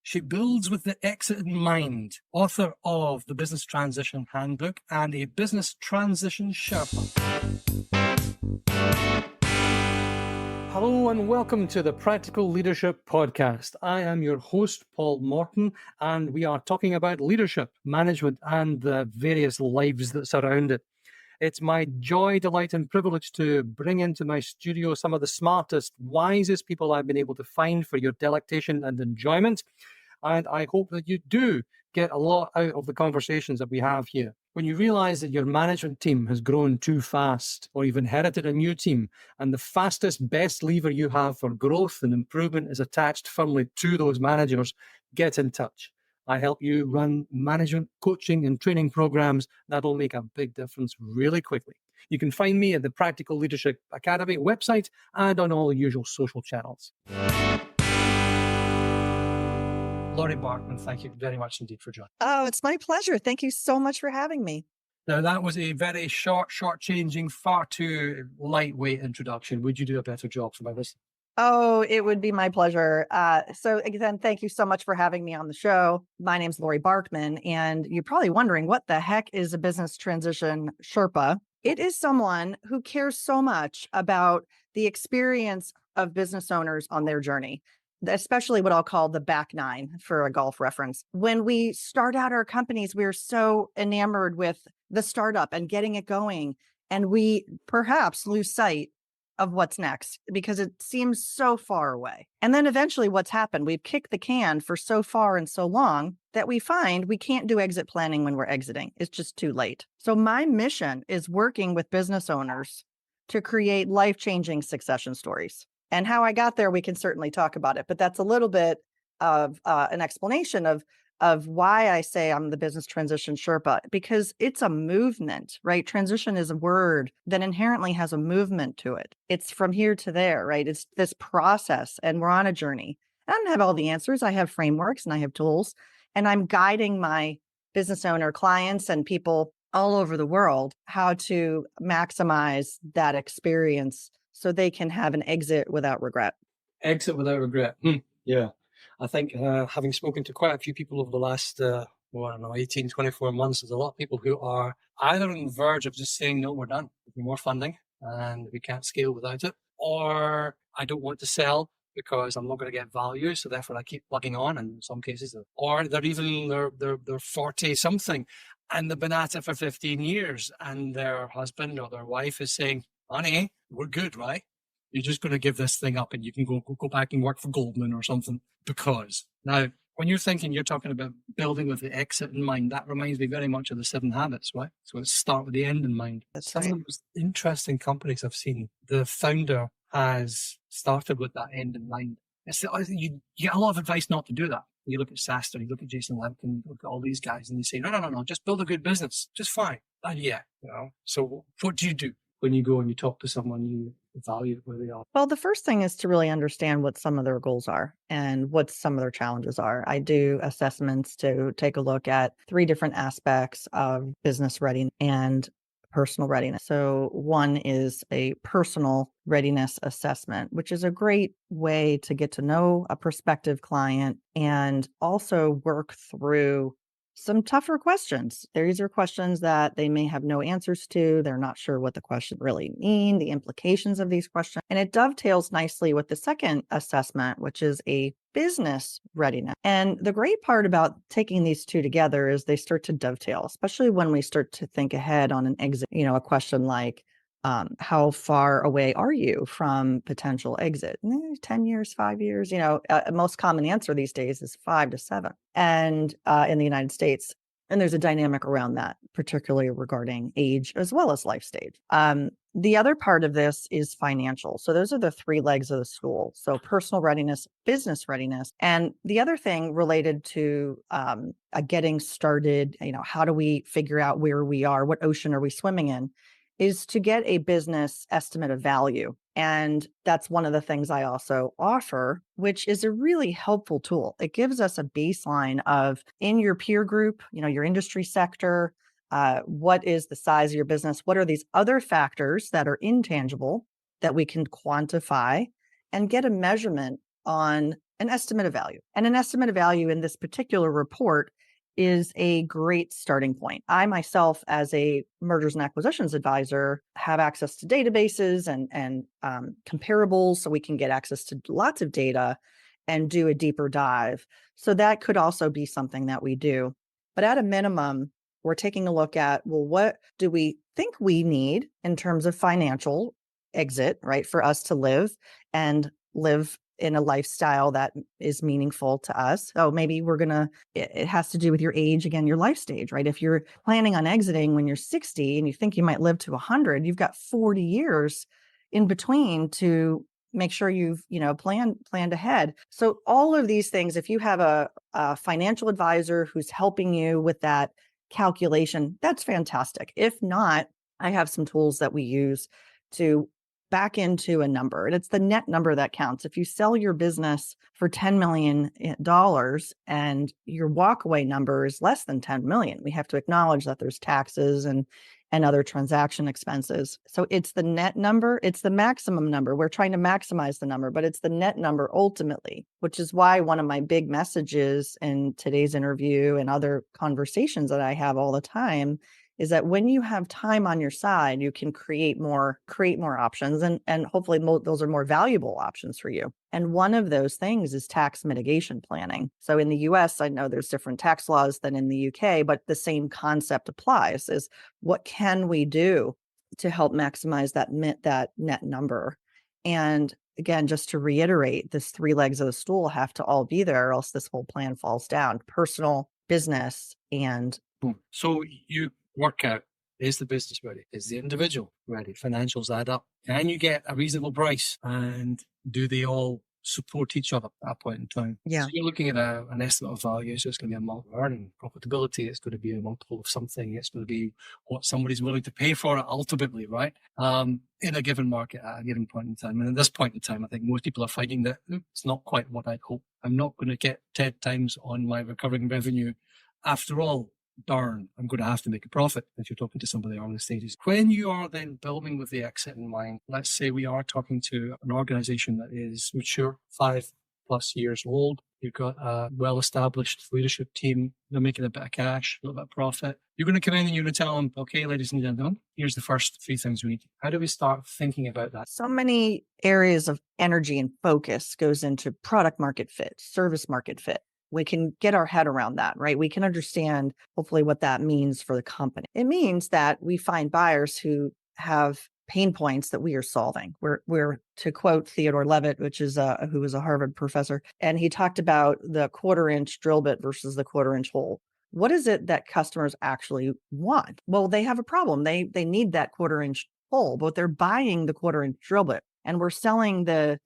She builds with the exit in mind, author of the Business Transition Handbook and a Business Transition Sherpa. Hello and welcome to the Practical Leadership Podcast. I am your host, Paul Morton, and we are talking about leadership, management, and the various lives that surround it. It's my joy, delight, and privilege to bring into my studio some of the smartest, wisest people I've been able to find for your delectation and enjoyment. And I hope that you do get a lot out of the conversations that we have here. When you realize that your management team has grown too fast, or you've inherited a new team, and the fastest, best lever you have for growth and improvement is attached firmly to those managers, get in touch. I help you run management, coaching, and training programs that'll make a big difference really quickly. You can find me at the Practical Leadership Academy website and on all the usual social channels. Laurie Barkman, thank you very much indeed for joining. Oh, it's my pleasure. Thank you so much for having me. Now, that was a very short-changing, far too lightweight introduction. Would you do a better job for my listeners? Oh, it would be my pleasure. So again, thank you so much for having me on the show. My name's Laurie Barkman, and you're probably wondering, what the heck is a Business Transition Sherpa? It is someone who cares so much about the experience of business owners on their journey, especially what I'll call the back nine for a golf reference. When we start out our companies, we're so enamored with the startup and getting it going, and we perhaps lose sight of what's next because it seems so far away. And then eventually what's happened, we've kicked the can for so far and so long that we find we can't do exit planning when we're exiting. It's just too late. So my mission is working with business owners to create life-changing succession stories. And how I got there, we can certainly talk about it, but that's a little bit of an explanation of why I say I'm the Business Transition Sherpa, because it's a movement, right? Transition is a word that inherently has a movement to it. It's from here to there, right? It's this process, and we're on a journey. I don't have all the answers. I have frameworks and I have tools, and I'm guiding my business owner clients and people all over the world how to maximize that experience so they can have an exit without regret. Exit without regret. Yeah. I think having spoken to quite a few people over the last, 18, 24 months, there's a lot of people who are either on the verge of just saying, no, we're done. We need more funding and we can't scale without it. Or I don't want to sell because I'm not going to get value. So therefore I keep plugging on in some cases. Or they're 40 something and they've been at it for 15 years and their husband or their wife is saying, honey, we're good, right? You're just going to give this thing up and you can go back and work for Goldman or something. Because now, when you're talking about building with the exit in mind, that reminds me very much of the 7 Habits, right? So let's start with the end in mind. That's Some right. of the most interesting companies I've seen, the founder has started with that end in mind. You get a lot of advice not to do that. You look at SaaStr, you look at Jason Lemkin, you look at all these guys, and they say, no, just build a good business, just fine. And so what do you do when you go and you talk to someone you value where they are? Well, the first thing is to really understand what some of their goals are and what some of their challenges are. I do assessments to take a look at 3 different aspects of business readiness and personal readiness. So one is a personal readiness assessment, which is a great way to get to know a prospective client and also work through some tougher questions. These are questions that they may have no answers to. They're not sure what the question really mean, the implications of these questions. And it dovetails nicely with the second assessment, which is a business readiness. And the great part about taking these 2 together is they start to dovetail, especially when we start to think ahead on an exit, a question like, how far away are you from potential exit? 10 years, 5 years, most common answer these days is 5 to 7. And in the United States, and there's a dynamic around that, particularly regarding age as well as life stage. The other part of this is financial. So those are the 3 legs of the stool. So personal readiness, business readiness. And the other thing related to getting started, how do we figure out where we are? What ocean are we swimming in? Is to get a business estimate of value. And that's one of the things I also offer, which is a really helpful tool. It gives us a baseline of, in your peer group, your industry sector, what is the size of your business? What are these other factors that are intangible that we can quantify and get a measurement on an estimate of value. And an estimate of value in this particular report is a great starting point. I myself, as a mergers and acquisitions advisor, have access to databases and comparables, so we can get access to lots of data and do a deeper dive. So that could also be something that we do. But at a minimum, we're taking a look at, well, what do we think we need in terms of financial exit, right, for us to live and live in a lifestyle that is meaningful to us. So maybe it has to do with your age, again, your life stage, right? If you're planning on exiting when you're 60 and you think you might live to 100, you've got 40 years in between to make sure you've, planned ahead. So all of these things, if you have a financial advisor who's helping you with that calculation, that's fantastic. If not, I have some tools that we use to back into a number, and it's the net number that counts. If you sell your business for $10 million and your walkaway number is less than 10 million, we have to acknowledge that there's taxes and other transaction expenses. So it's the net number, it's the maximum number. We're trying to maximize the number, but it's the net number ultimately, which is why one of my big messages in today's interview and other conversations that I have all the time is that when you have time on your side, you can create more options, and hopefully those are more valuable options for you. And one of those things is tax mitigation planning. So in the US, I know there's different tax laws than in the UK, but the same concept applies, is what can we do to help maximize that net number? And again, just to reiterate, this three legs of the stool have to all be there, or else this whole plan falls down: personal, business, and So you work out, is the business ready? Is the individual ready? Financials add up. Can you get a reasonable price? And do they all support each other at that point in time? yeah. So you're looking at an estimate of value. So it's going to be a multiple earning profitability. It's going to be a multiple of something. It's going to be what somebody's willing to pay for it ultimately, right? In a given market at a given point in time. And at this point in time, I think most people are finding that it's not quite what I'd hope. I'm not going to get 10 times on my recurring revenue. After all, darn, I'm going to have to make a profit if you're talking to somebody on the stages. When you are then building with the exit in mind, let's say we are talking to an organization that is mature, 5+ years old. You've got a well-established leadership team. They're making a bit of cash, a little bit of profit. You're going to come in and you're going to tell them, okay, ladies and gentlemen, here's the first 3 things we need. How do we start thinking about that? So many areas of energy and focus goes into product market fit, service market fit. We can get our head around that, right? We can understand hopefully what that means for the company. It means that we find buyers who have pain points that we are solving. We're to quote Theodore Levitt, who was a Harvard professor, and he talked about the 1/4-inch drill bit versus the 1/4-inch hole. What is it that customers actually want? Well, they have a problem. They need that 1/4-inch hole, but they're buying the 1/4-inch drill bit, and we're selling the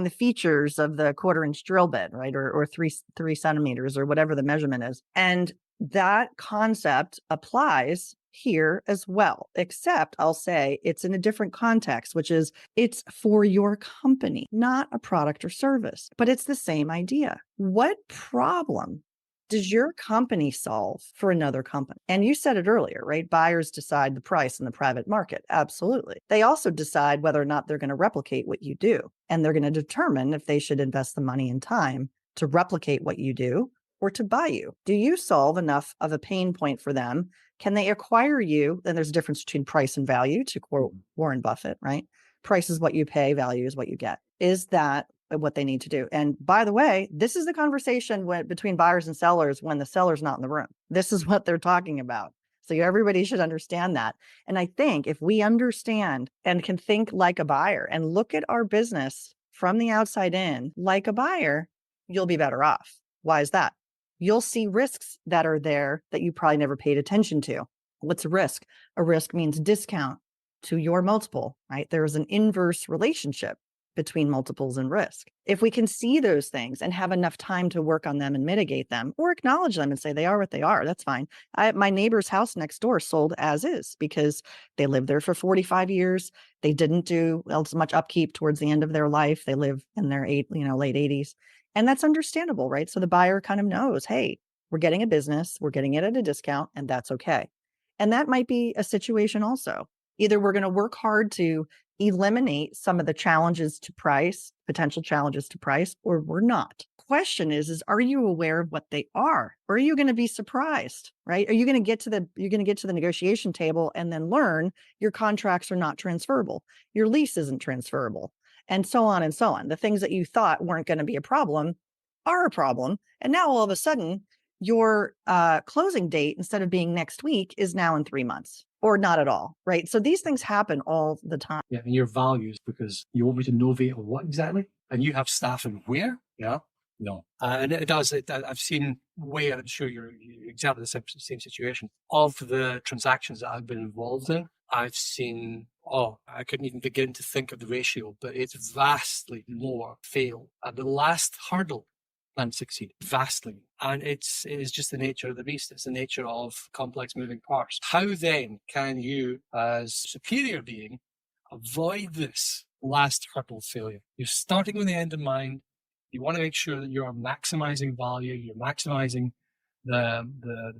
features of the 1/4-inch drill bit, right? Or three centimeters, or whatever the measurement is. And that concept applies here as well, except I'll say it's in a different context, which is it's for your company, not a product or service, but it's the same idea. What problem does your company solve for another company? And you said it earlier, right? Buyers decide the price in the private market. Absolutely. They also decide whether or not they're going to replicate what you do. And they're going to determine if they should invest the money and time to replicate what you do or to buy you. Do you solve enough of a pain point for them? Can they acquire you? Then there's a difference between price and value, to quote Warren Buffett, right? Price is what you pay, value is what you get. Is that what they need to do? And by the way, this is the conversation between buyers and sellers when the seller's not in the room. This is what they're talking about. So everybody should understand that. And I think if we understand and can think like a buyer and look at our business from the outside in like a buyer, you'll be better off. Why is that? You'll see risks that are there that you probably never paid attention to. What's a risk? A risk means discount to your multiple, right? There is an inverse relationship between multiples and risk. If we can see those things and have enough time to work on them and mitigate them, or acknowledge them and say they are what they are, that's fine. My neighbor's house next door sold as is because they lived there for 45 years. They didn't do as much upkeep towards the end of their life. They live in their late 80s. And that's understandable, right? So the buyer kind of knows, hey, we're getting a business, we're getting it at a discount, and that's okay. And that might be a situation also. Either we're going to work hard to eliminate some of the challenges to price potential challenges to price, or we're not. Question is are you aware of what they are? Or are you going to be surprised, right? Are you going to get to the negotiation table and then learn your contracts are not transferable, your lease isn't transferable, and so on and so on. The things that you thought weren't going to be a problem are a problem. And now all of a sudden, your closing date, instead of being next week, is now in 3 months or not at all, right? So these things happen all the time. Yeah, and your values, because you want me to innovate on what exactly? And you have staff and where? Yeah. No. And it does. I've seen way, I'm sure you're exactly the same situation. Of the transactions that I've been involved in, I've seen, I couldn't even begin to think of the ratio, but it's vastly more fail at the last hurdle than succeed, vastly. And it is just the nature of the beast. It's the nature of complex moving parts. How then can you, as superior being, avoid this last hurdle failure? You're starting with the end in mind. You want to make sure that you're maximizing value, you're maximizing the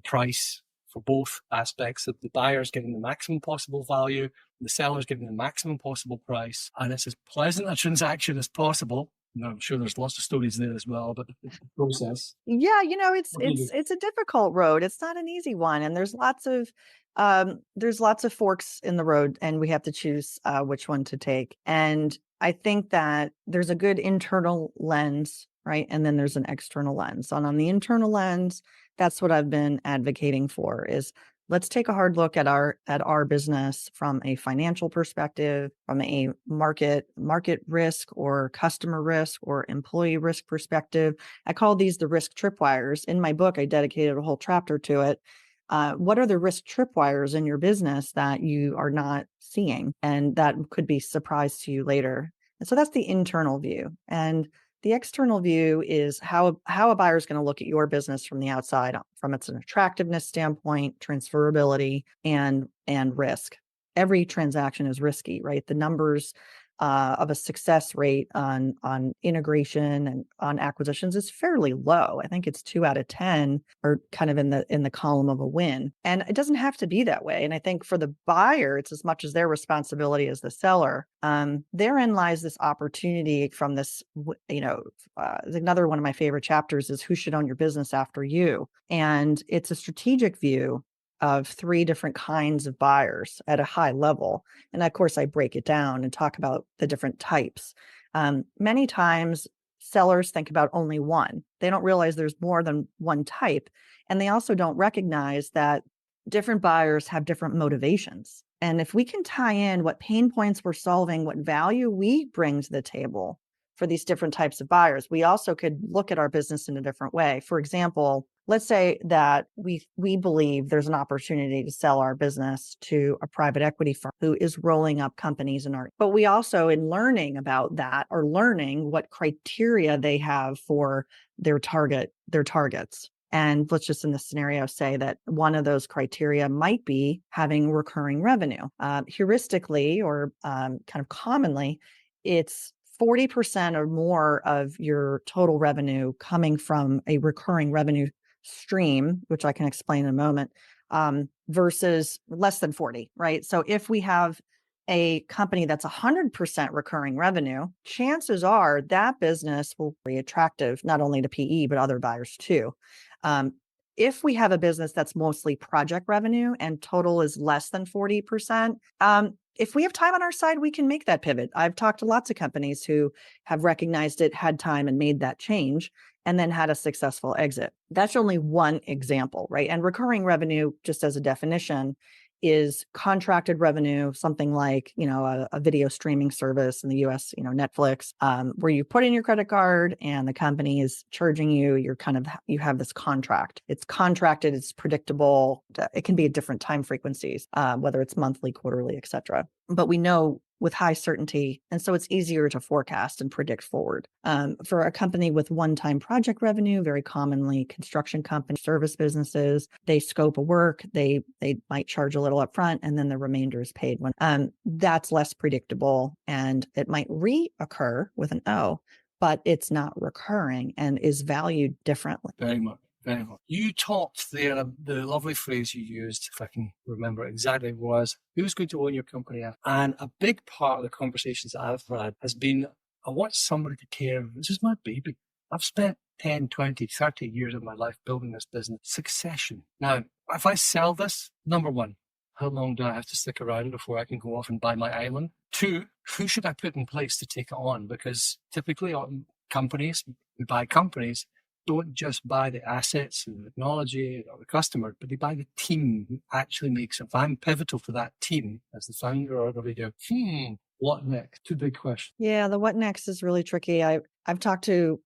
price for both aspects, that the buyer's getting the maximum possible value, the seller's getting the maximum possible price, and it's as pleasant a transaction as possible. No, I'm sure there's lots of stories there as well, but the process. Yeah, it's a difficult road. It's not an easy one, and there's lots of forks in the road, and we have to choose which one to take. And I think that there's a good internal lens, right? And then there's an external lens. And on the internal lens, that's what I've been advocating for is let's take a hard look at our business from a financial perspective, from a market risk or customer risk or employee risk perspective. I call these the risk tripwires. In my book, I dedicated a whole chapter to it. What are the risk tripwires in your business that you are not seeing and that could be surprise to you later? And so that's the internal view. And the external view is how a buyer is going to look at your business from the outside, from its an attractiveness standpoint, transferability, and risk. Every transaction is risky, right? The numbers of a success rate on integration and on acquisitions is fairly low. I think it's 2 out of 10 are kind of in the column of a win. And it doesn't have to be that way. And I think for the buyer, it's as much as their responsibility as the seller. Therein lies this opportunity from this, another one of my favorite chapters is Who Should Own Your Business After You? And it's a strategic view of 3 different kinds of buyers at a high level. And of course, I break it down and talk about the different types. Many times, sellers think about only one. They don't realize there's more than one type. And they also don't recognize that different buyers have different motivations. And if we can tie in what pain points we're solving, what value we bring to the table for these different types of buyers, we also could look at our business in a different way. For example, let's say that we believe there's an opportunity to sell our business to a private equity firm who is rolling up companies but we also, in learning about that, are learning what criteria they have for their targets. And let's just in this scenario say that one of those criteria might be having recurring revenue. Heuristically or kind of commonly, it's 40% or more of your total revenue coming from a recurring revenue stream, which I can explain in a moment, versus less than 40, right? So if we have a company that's 100% recurring revenue, chances are that business will be attractive, not only to PE, but other buyers too. If we have a business that's mostly project revenue and total is less than 40%, if we have time on our side, we can make that pivot. I've talked to lots of companies who have recognized it, had time, and made that change, and then had a successful exit. That's only one example, right? And recurring revenue, just as a definition, is contracted revenue, something like, a video streaming service in the US, Netflix, where you put in your credit card and the company is charging you, you have this contract. It's contracted, it's predictable. It can be at different time frequencies, whether it's monthly, quarterly, et cetera. But we know with high certainty. And so it's easier to forecast and predict forward. For a company with one-time project revenue, very commonly construction companies, service businesses, they scope of work, they might charge a little upfront and then the remainder is paid when that's less predictable and it might reoccur with an O, but it's not recurring and is valued differently. Very much. Very much. You talked there, the lovely phrase you used, if I can remember exactly, was who's going to own your company? And a big part of the conversations I've had has been I want somebody to care. This is my baby. I've spent 10, 20, 30 years of my life building this business. Succession. Now, if I sell this, number one, how long do I have to stick around before I can go off and buy my island? Two, who should I put in place to take it on? Because typically companies, who buy companies, don't just buy the assets and the technology or the customer, but they buy the team who actually makes it. If I'm pivotal to that team as the founder or the leader, what next? Two big questions. Yeah, the what next is really tricky. I've talked to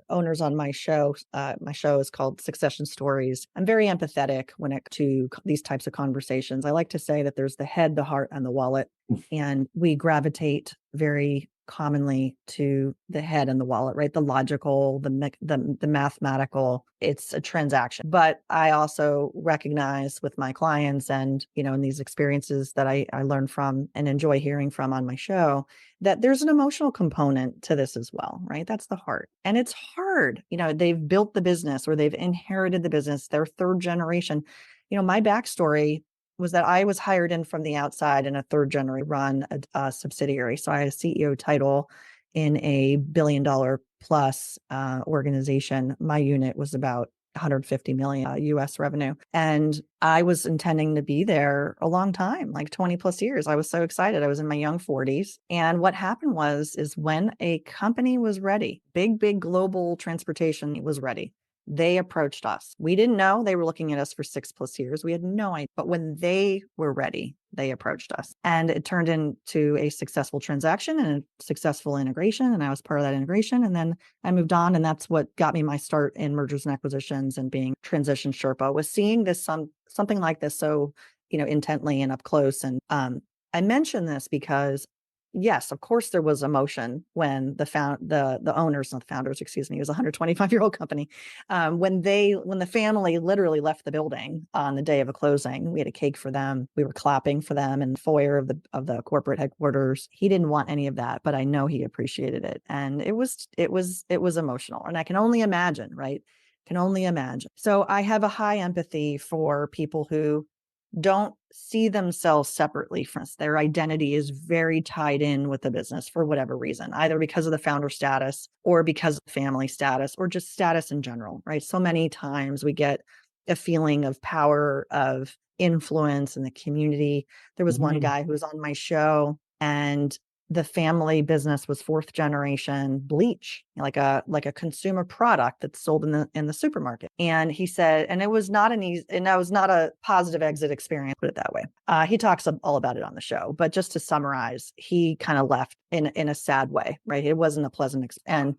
owners on my show. My show is called Succession Stories. I'm very empathetic when it to these types of conversations. I like to say that there's the head, the heart, and the wallet, and we gravitate very commonly to the head and the wallet, right? The logical, the mathematical. It's a transaction. But I also recognize with my clients and, in these experiences that I learn from and enjoy hearing from on my show, that there's an emotional component to this as well, right? That's the heart. And it's hard. They've built the business or they've inherited the business, they're third generation. My backstory was that I was hired in from the outside in a third generation run a subsidiary. So I had a CEO title in a $1 billion plus organization. My unit was about 150 million US revenue. And I was intending to be there a long time, like 20 plus years. I was so excited. I was in my young 40s. And what happened is when a company was ready, big global transportation was ready, they approached us. We didn't know they were looking at us for 6+ years. We had no idea. But when they were ready, they approached us. And it turned into a successful transaction and a successful integration. And I was part of that integration. And then I moved on. And that's what got me my start in mergers and acquisitions and being Transition Sherpa, was seeing this something like this so intently and up close. And I mention this because yes, of course there was emotion when the owners, not the founders, excuse me, it was a 125-year-old company. When the family literally left the building on the day of a closing, we had a cake for them. We were clapping for them in the foyer of the corporate headquarters. He didn't want any of that, but I know he appreciated it. And it was emotional. And I can only imagine, right? Can only imagine. So I have a high empathy for people who don't see themselves separately from us. Their identity is very tied in with the business for whatever reason, either because of the founder status or because of family status or just status in general, right? So many times we get a feeling of power, of influence in the community. There was one guy who was on my show, and the family business was fourth generation bleach, like a consumer product that's sold in the supermarket. And he said, and it was not a positive exit experience, put it that way. He talks all about it on the show, but just to summarize, he kind of left in a sad way, right? It wasn't a pleasant experience.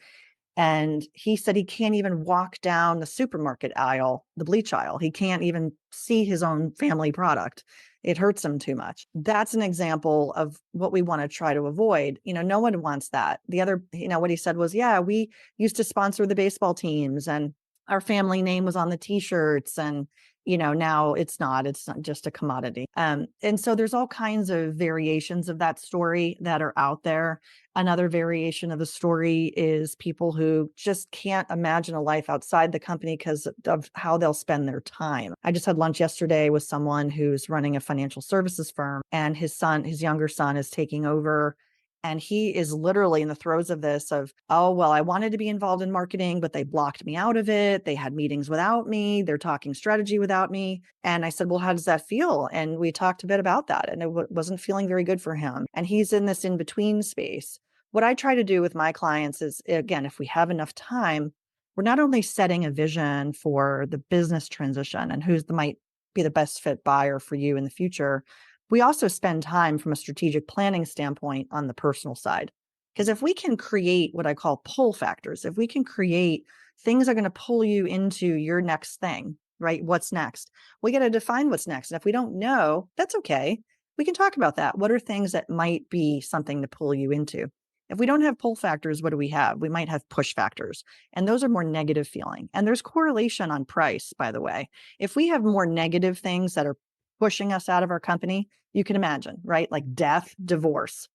And he said he can't even walk down the supermarket aisle, the bleach aisle. He can't even see his own family product. It hurts him too much. That's an example of what we want to try to avoid. No one wants that. The other, what he said was, yeah, we used to sponsor the baseball teams and our family name was on the t-shirts, and now it's not just a commodity. And so there's all kinds of variations of that story that are out there. Another variation of the story is people who just can't imagine a life outside the company because of how they'll spend their time. I just had lunch yesterday with someone who's running a financial services firm, and his younger son is taking over. And he is literally in the throes of this of, oh, well, I wanted to be involved in marketing, but they blocked me out of it. They had meetings without me. They're talking strategy without me. And I said, well, how does that feel? And we talked a bit about that, and it wasn't feeling very good for him. And he's in this in-between space. What I try to do with my clients is, again, if we have enough time, we're not only setting a vision for the business transition and might be the best fit buyer for you in the future, we also spend time from a strategic planning standpoint on the personal side. Because if we can create what I call pull factors, if we can create things that are going to pull you into your next thing, right? What's next? We got to define what's next. And if we don't know, that's okay. We can talk about that. What are things that might be something to pull you into? If we don't have pull factors, what do we have? We might have push factors. And those are more negative feeling. And there's correlation on price, by the way. If we have more negative things that are pushing us out of our company, you can imagine, right? Like death, divorce.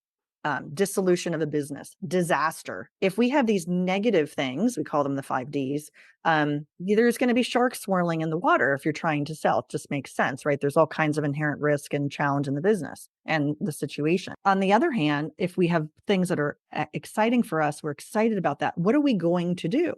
dissolution of a business, disaster. If we have these negative things, we call them the 5 Ds, there's going to be sharks swirling in the water if you're trying to sell. It just makes sense, right? There's all kinds of inherent risk and challenge in the business and the situation. On the other hand, if we have things that are exciting for us, we're excited about that. What are we going to do?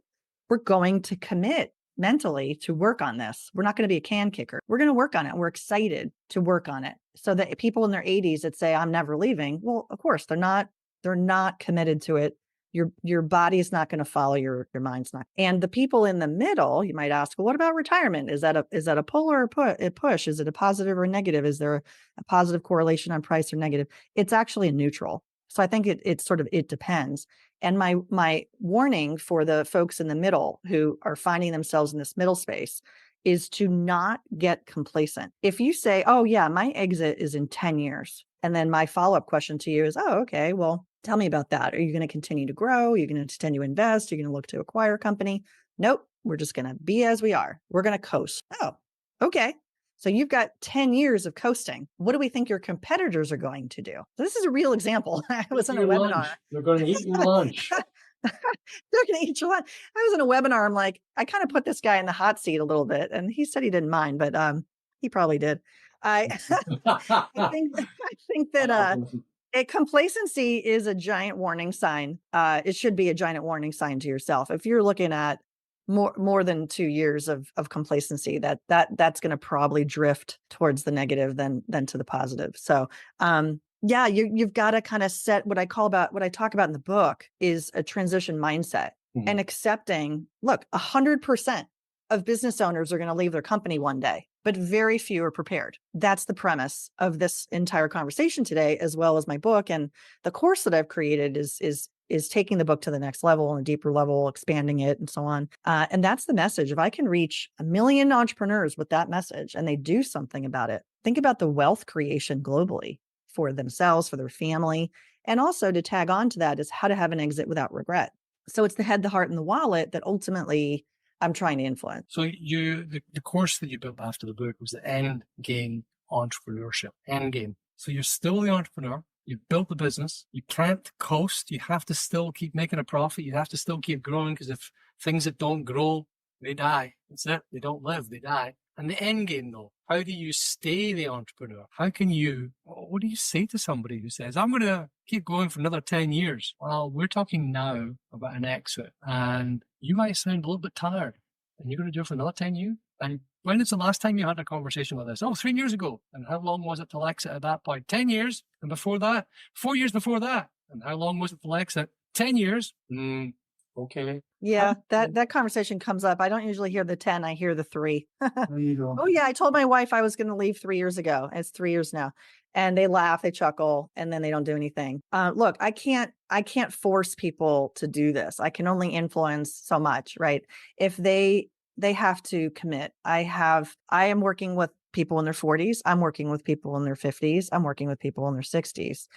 We're going to commit mentally to work on this. We're not going to be a can kicker. We're going to work on it. We're excited to work on it. So that people in their 80s that say, I'm never leaving. Well, of course, they're not committed to it. Your body's not going to follow, your mind's not. And the people in the middle, you might ask, well, what about retirement? Is that a pull or a push? Is it a positive or a negative? Is there a positive correlation on price or negative? It's actually a neutral. So I think it depends. And my warning for the folks in the middle who are finding themselves in this middle space is to not get complacent. If you say, oh yeah, my exit is in 10 years. And then my follow-up question to you is, oh, okay, well, tell me about that. Are you going to continue to grow? Are you going to continue to invest? Are you going to look to acquire a company? Nope. We're just going to be as we are. We're going to coast. Oh, okay. So you've got 10 years of coasting. What do we think your competitors are going to do? So this is a real example. I was in a webinar. Lunch. They're going to eat your lunch. They're going to eat your lunch. I was in a webinar. I'm like, I kind of put this guy in the hot seat a little bit, and he said he didn't mind, but he probably did. I think that complacency is a giant warning sign. It should be a giant warning sign to yourself. If you're looking at more than 2 years of complacency, that's going to probably drift towards the negative than to the positive. So, yeah, you've got to kind of set what I talk about in the book is a transition mindset and accepting, look, 100% of business owners are going to leave their company one day, but very few are prepared. That's the premise of this entire conversation today, as well as my book. And the course that I've created is taking the book to the next level and a deeper level, expanding it and so on. And that's the message. If I can reach 1 million entrepreneurs with that message and they do something about it, think about the wealth creation globally for themselves, for their family. And also to tag on to that is how to have an exit without regret. So it's the head, the heart, and the wallet that ultimately I'm trying to influence. So the course that you built after the book was the end game entrepreneurship, end game. So you're still the entrepreneur. You've built the business. You can't coast. You have to still keep making a profit. You have to still keep growing, because if things that don't grow, they die. That's it. They don't live. They die. And the end game, though, how do you stay the entrepreneur? What do you say to somebody who says, I'm going to keep going for another 10 years? Well, we're talking now about an exit, and you might sound a little bit tired, and you're going to do it for another 10 years? And when is the last time you had a conversation with this? Oh, 3 years ago. And how long was it till exit at that point? 10 years. And before that, 4 years before that. And how long was it till exit? 10 years. Okay. Yeah, that conversation comes up. I don't usually hear the 10. I hear the 3. There you go. Oh yeah, I told my wife I was going to leave 3 years ago. It's 3 years now. And they laugh, they chuckle, and then they don't do anything. Look, I can't force people to do this. I can only influence so much, right? If they have to commit. I am working with people in their 40s. I'm working with people in their 50s. I'm working with people in their 60s.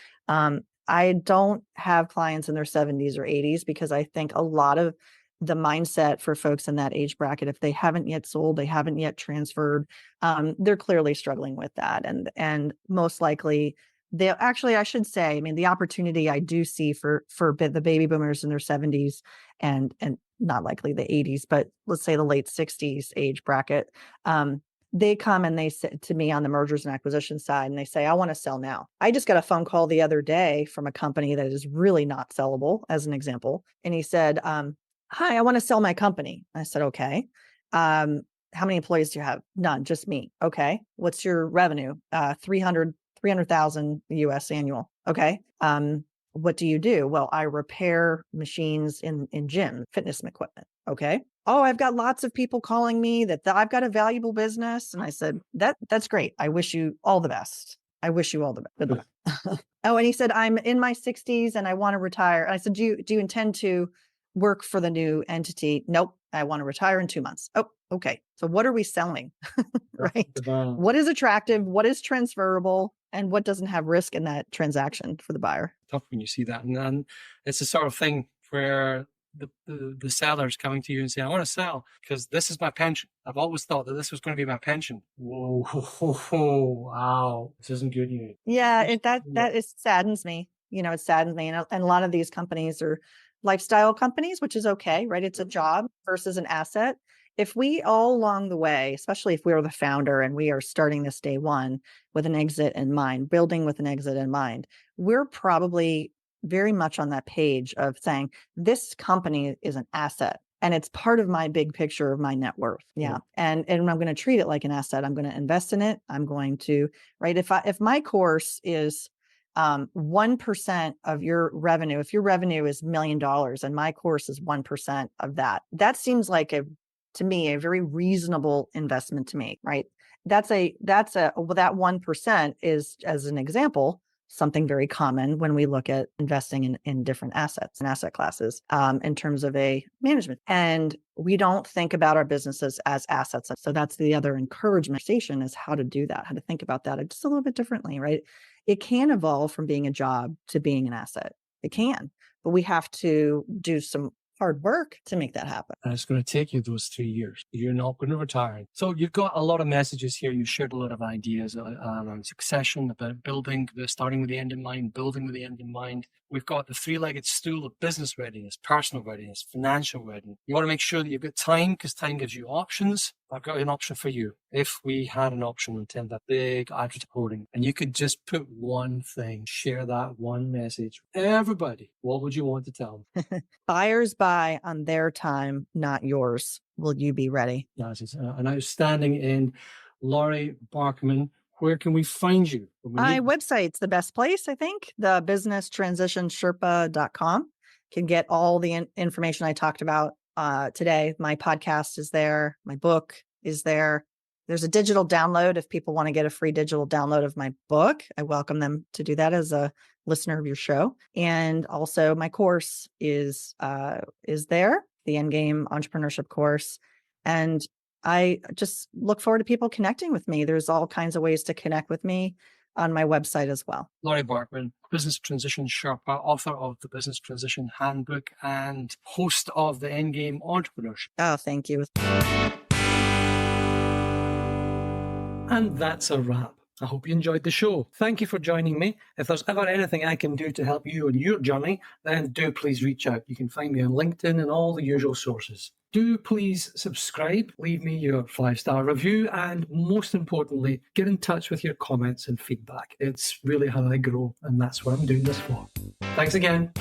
I don't have clients in their 70s or 80s, because I think a lot of the mindset for folks in that age bracket, if they haven't yet sold, they haven't yet transferred, they're clearly struggling with that. And most likely I should say, I mean, the opportunity I do see for the baby boomers in their 70s and not likely the 80s, but let's say the late 60s age bracket, they come and they say to me on the mergers and acquisition side, and they say, I want to sell now. I just got a phone call the other day from a company that is really not sellable, as an example. And he said, hi, I want to sell my company. I said, okay. How many employees do you have? None, just me. Okay. What's your revenue? 300,000 US annual. Okay. What do you do? Well, I repair machines in gym, fitness equipment. Okay. Oh, I've got lots of people calling me that I've got a valuable business. And I said, that's great. I wish you all the best. I wish you all the best. Good luck. Oh, and he said, I'm in my 60s and I want to retire. And I said, do you intend to work for the new entity? Nope. I want to retire in 2 months. Oh, okay. So what are we selling? Right. What is attractive? What is transferable? And what doesn't have risk in that transaction for the buyer? Tough when you see that. And then it's the sort of thing where the seller's coming to you and saying, I want to sell because this is my pension. I've always thought that this was going to be my pension. Whoa, wow. This isn't good news. Yeah, that saddens me. it saddens me. And a lot of these companies are lifestyle companies, which is okay, right? It's a job versus an asset. If we all along the way, especially if we are the founder and we are starting this day one with an exit in mind, building with an exit in mind, we're probably very much on that page of saying, this company is an asset and it's part of my big picture of my net worth. Yeah. And I'm going to treat it like an asset. I'm going to invest in it. I'm going to, right. If my course is 1% of your revenue, if your revenue is $1 million and my course is 1% of that, that seems like to me, a very reasonable investment to make, right? That 1% is, as an example, something very common when we look at investing in different assets and asset classes in terms of a management. And we don't think about our businesses as assets. So that's the other encouragement station, is how to do that, how to think about that just a little bit differently, right? It can evolve from being a job to being an asset. It can, but we have to do some hard work to make that happen. And it's going to take you those 3 years. You're not going to retire. So you've got a lot of messages here. You shared a lot of ideas on succession, about building, starting with the end in mind, building with the end in mind. We've got the three-legged stool of business readiness, personal readiness, financial readiness. You want to make sure that you've got time, because time gives you options. I've got an option for you. If we had an option and attend that big advertising, and you could just put one thing, share that one message, everybody, what would you want to tell them? Buyers buy on their time, not yours. Will you be ready? That is an outstanding end. Laurie Barkman, where can we find you? My website's the best place, I think. The Business Transition Sherpa.com can get all the information I talked about today. My podcast is there. My book is there. There's a digital download. If people want to get a free digital download of my book, I welcome them to do that as a listener of your show. And also my course is there, the Endgame Entrepreneurship course. And I just look forward to people connecting with me. There's all kinds of ways to connect with me on my website as well. Laurie Barkman, Business Transition Sherpa, author of the Business Transition Handbook and host of the Endgame Entrepreneurship. Oh, thank you. And that's a wrap. I hope you enjoyed the show. Thank you for joining me. If there's ever anything I can do to help you on your journey, then do please reach out. You can find me on LinkedIn and all the usual sources. Do please subscribe, leave me your 5-star review, and most importantly, get in touch with your comments and feedback. It's really how I grow, and that's what I'm doing this for. Thanks again.